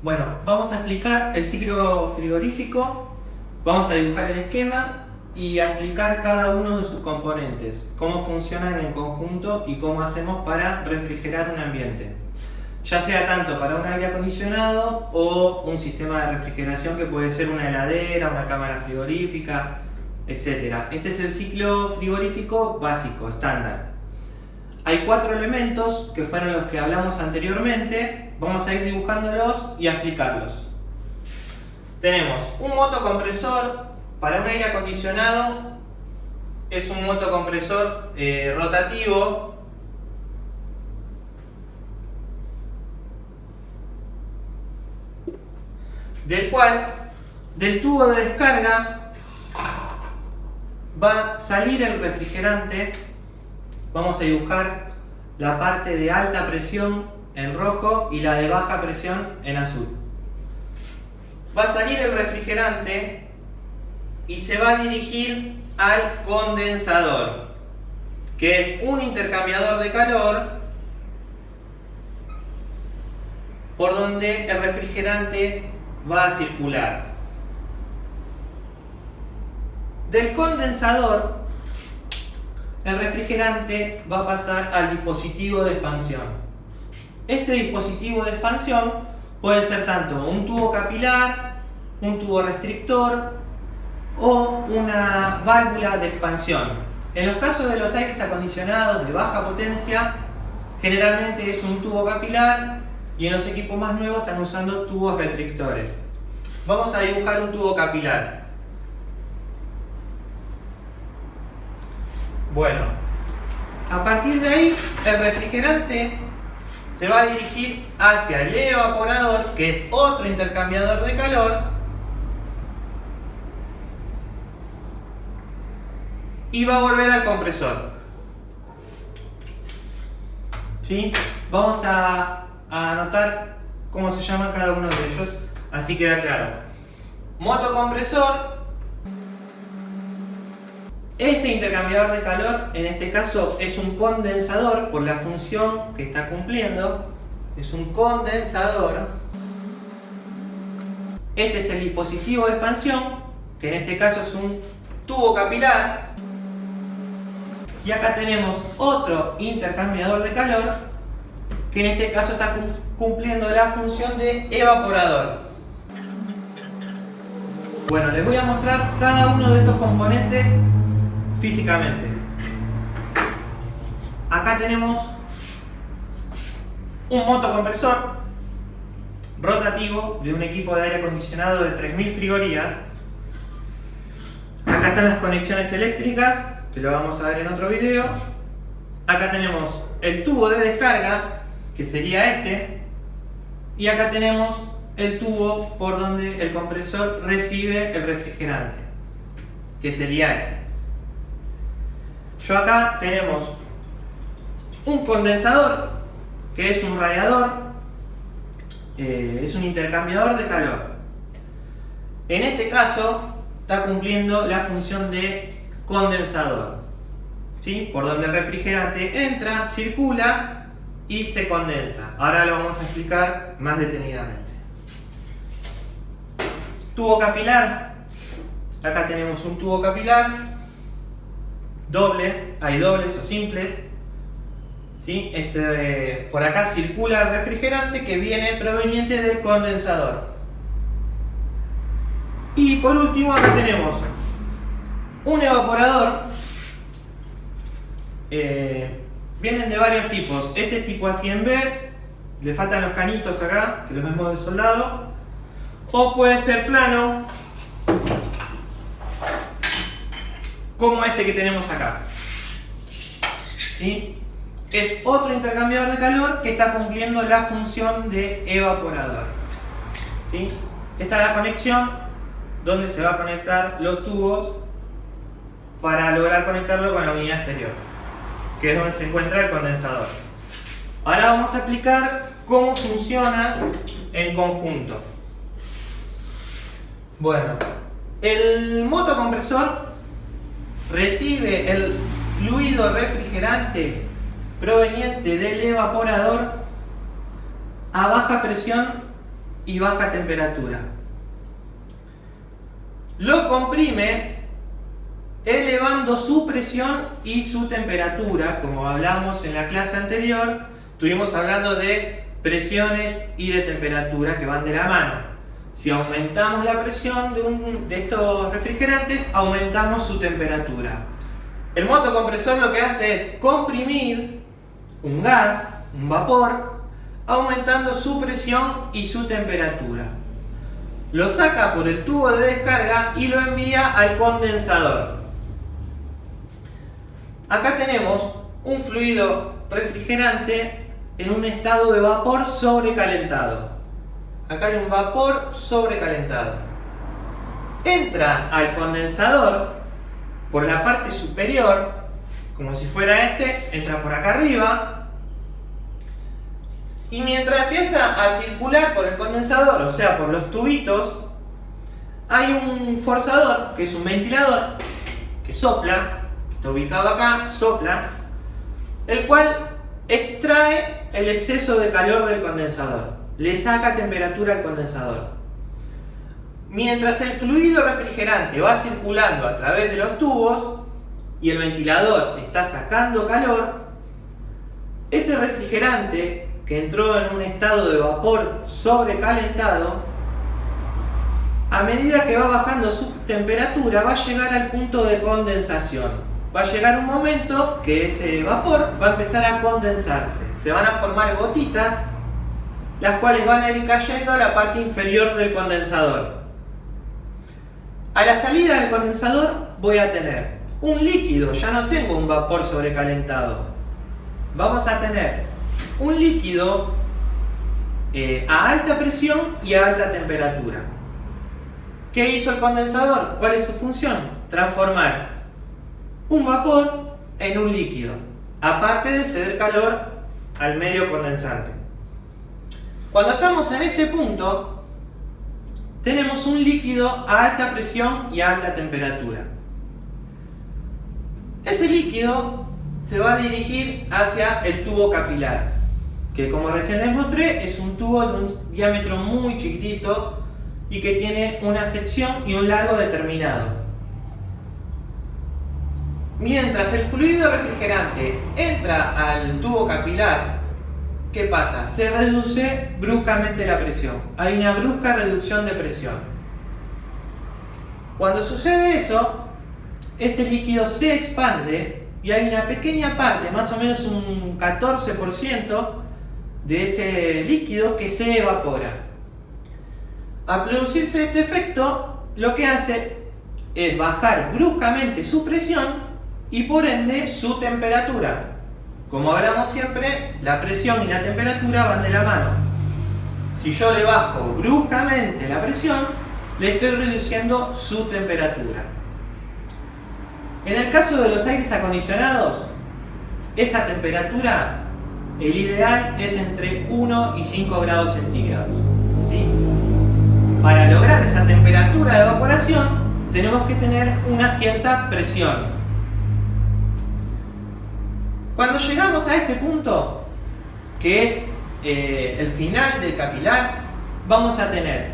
Bueno, vamos a explicar el ciclo frigorífico, vamos a dibujar el esquema y a explicar cada uno de sus componentes, cómo funcionan en conjunto y cómo hacemos para refrigerar un ambiente. Ya sea tanto para un aire acondicionado o un sistema de refrigeración que puede ser una heladera, una cámara frigorífica, etc. Este es el ciclo frigorífico básico, estándar. Hay 4 elementos que fueron los que hablamos anteriormente. Vamos a ir dibujándolos y a explicarlos. Tenemos un motocompresor para un aire acondicionado. Es un motocompresor rotativo. Del cual, del tubo de descarga, va a salir el refrigerante. Vamos a dibujar la parte de alta presión en rojo y la de baja presión en azul. Va a salir el refrigerante y se va a dirigir al condensador, que es un intercambiador de calor por donde el refrigerante va a circular. Del condensador, el refrigerante va a pasar al dispositivo de expansión. Este dispositivo de expansión puede ser tanto un tubo capilar, un tubo restrictor o una válvula de expansión. En los casos de los aires acondicionados de baja potencia, generalmente es un tubo capilar y en los equipos más nuevos están usando tubos restrictores. Vamos a dibujar un tubo capilar. Bueno, a partir de ahí el refrigerante se va a dirigir hacia el evaporador, que es otro intercambiador de calor, y va a volver al compresor. ¿Sí? Vamos a anotar cómo se llama cada uno de ellos, así queda claro. Motocompresor. Este intercambiador de calor, en este caso, es un condensador por la función que está cumpliendo. Es un condensador. Este es el dispositivo de expansión, que en este caso es un tubo capilar. Y acá tenemos otro intercambiador de calor, que en este caso está cumpliendo la función de evaporador. Bueno, les voy a mostrar cada uno de estos componentes físicamente. Acá tenemos un motocompresor rotativo de un equipo de aire acondicionado de 3000 frigorías. Acá están las conexiones eléctricas, que lo vamos a ver en otro video. Acá tenemos el tubo de descarga, que sería este, y acá tenemos el tubo por donde el compresor recibe el refrigerante, que sería este. Yo acá tenemos un condensador, que es un radiador, es un intercambiador de calor. En este caso está cumpliendo la función de condensador, ¿sí? Por donde el refrigerante entra, circula y se condensa. Ahora lo vamos a explicar más detenidamente. Tubo capilar. Acá tenemos un tubo capilar doble, hay dobles o simples, ¿sí? Por acá circula el refrigerante que viene proveniente del condensador. Y por último acá tenemos un evaporador. Vienen de varios tipos. Este es tipo A100B, le faltan los canitos acá, que los hemos desoldado, o puede ser plano, como este que tenemos acá. ¿Sí? Es otro intercambiador de calor que está cumpliendo la función de evaporador. ¿Sí? Esta es la conexión donde se va a conectar los tubos para lograr conectarlo con la unidad exterior, que es donde se encuentra el condensador. Ahora vamos a explicar cómo funcionan en conjunto. Bueno, el motocompresor recibe el fluido refrigerante proveniente del evaporador a baja presión y baja temperatura. Lo comprime elevando su presión y su temperatura. Como hablamos en la clase anterior, estuvimos hablando de presiones y de temperatura que van de la mano. Si aumentamos la presión de estos refrigerantes, aumentamos su temperatura. El motocompresor lo que hace es comprimir un gas, un vapor, aumentando su presión y su temperatura. Lo saca por el tubo de descarga y lo envía al condensador. Acá tenemos un fluido refrigerante en un estado de vapor sobrecalentado. Acá hay un vapor sobrecalentado. Entra al condensador por la parte superior, como si fuera entra por acá arriba. Y mientras empieza a circular por el condensador, o sea, por los tubitos, hay un forzador, que es un ventilador, que sopla, que está ubicado acá, sopla, el cual extrae el exceso de calor del condensador, le saca temperatura al condensador. Mientras el fluido refrigerante va circulando a través de los tubos y el ventilador está sacando calor, ese refrigerante que entró en un estado de vapor sobrecalentado, a medida que va bajando su temperatura, va a llegar al punto de condensación. Va a llegar un momento que ese vapor va a empezar a condensarse. Se van a formar gotitas, las cuales van a ir cayendo a la parte inferior del condensador. A la salida del condensador voy a tener un líquido, ya no tengo un vapor sobrecalentado. Vamos a tener un líquido a alta presión y a alta temperatura. ¿Qué hizo el condensador? ¿Cuál es su función? Transformar un vapor en un líquido, aparte de ceder calor al medio condensante. Cuando estamos en este punto, tenemos un líquido a alta presión y a alta temperatura. Ese líquido se va a dirigir hacia el tubo capilar, que como recién les mostré es un tubo de un diámetro muy chiquitito y que tiene una sección y un largo determinado. Mientras el fluido refrigerante entra al tubo capilar, ¿qué pasa? Se reduce bruscamente la presión. Hay una brusca reducción de presión. Cuando sucede eso, ese líquido se expande y hay una pequeña parte, más o menos un 14% de ese líquido que se evapora. Al producirse este efecto, lo que hace es bajar bruscamente su presión y por ende su temperatura. Como hablamos siempre, la presión y la temperatura van de la mano. Si yo le bajo bruscamente la presión, le estoy reduciendo su temperatura. En el caso de los aires acondicionados, esa temperatura, el ideal es entre 1 y 5 grados centígrados. ¿Sí? Para lograr esa temperatura de evaporación, tenemos que tener una cierta presión. Cuando llegamos a este punto, que es el final del capilar, vamos a tener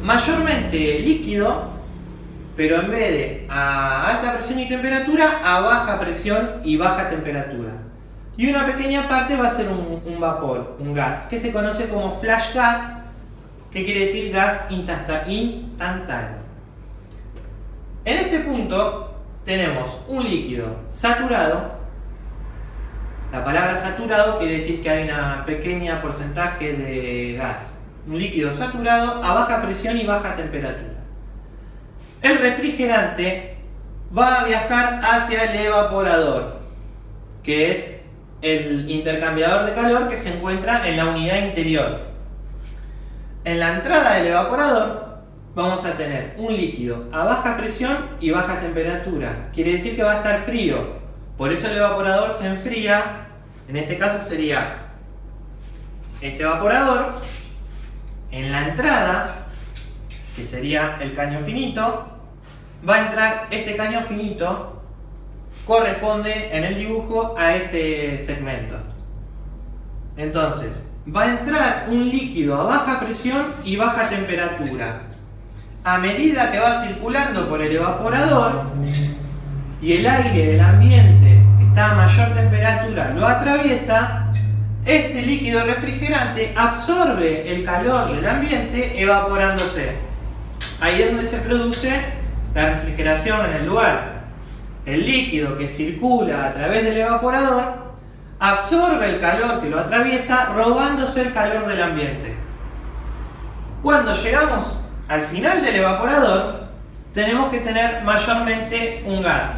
mayormente líquido, pero en vez de a alta presión y temperatura, a baja presión y baja temperatura. Y una pequeña parte va a ser un vapor, un gas, que se conoce como flash gas, que quiere decir gas instantáneo. En este punto tenemos un líquido saturado. La palabra saturado quiere decir que hay una pequeña porcentaje de gas. Un líquido saturado a baja presión y baja temperatura. El refrigerante va a viajar hacia el evaporador, que es el intercambiador de calor que se encuentra en la unidad interior. En la entrada del evaporador vamos a tener un líquido a baja presión y baja temperatura. Quiere decir que va a estar frío. Por eso el evaporador se enfría. En este caso sería este evaporador. En la entrada, que sería el caño finito, va a entrar este caño finito, corresponde en el dibujo a este segmento. Entonces, va a entrar un líquido a baja presión y baja temperatura. A medida que va circulando por el evaporador y el aire del ambiente que está a mayor temperatura lo atraviesa, este líquido refrigerante absorbe el calor del ambiente evaporándose. Ahí es donde se produce la refrigeración en el lugar. El líquido que circula a través del evaporador absorbe el calor que lo atraviesa, robándose el calor del ambiente. Cuando llegamos al final del evaporador, tenemos que tener mayormente un gas.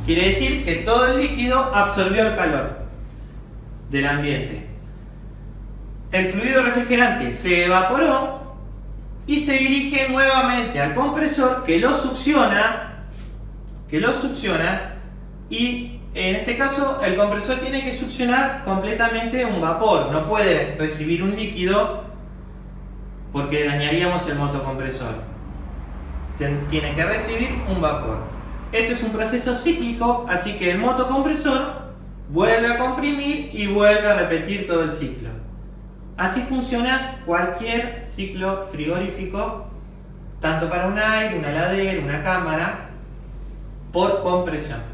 Quiere decir que todo el líquido absorbió el calor del ambiente. El fluido refrigerante se evaporó y se dirige nuevamente al compresor que lo succiona y en este caso el compresor tiene que succionar completamente un vapor, no puede recibir un líquido porque dañaríamos el motocompresor. Tiene que recibir un vapor. Esto es un proceso cíclico, así que el motocompresor vuelve a comprimir y vuelve a repetir todo el ciclo. Así funciona cualquier ciclo frigorífico, tanto para un aire, una heladera, una cámara, por compresión.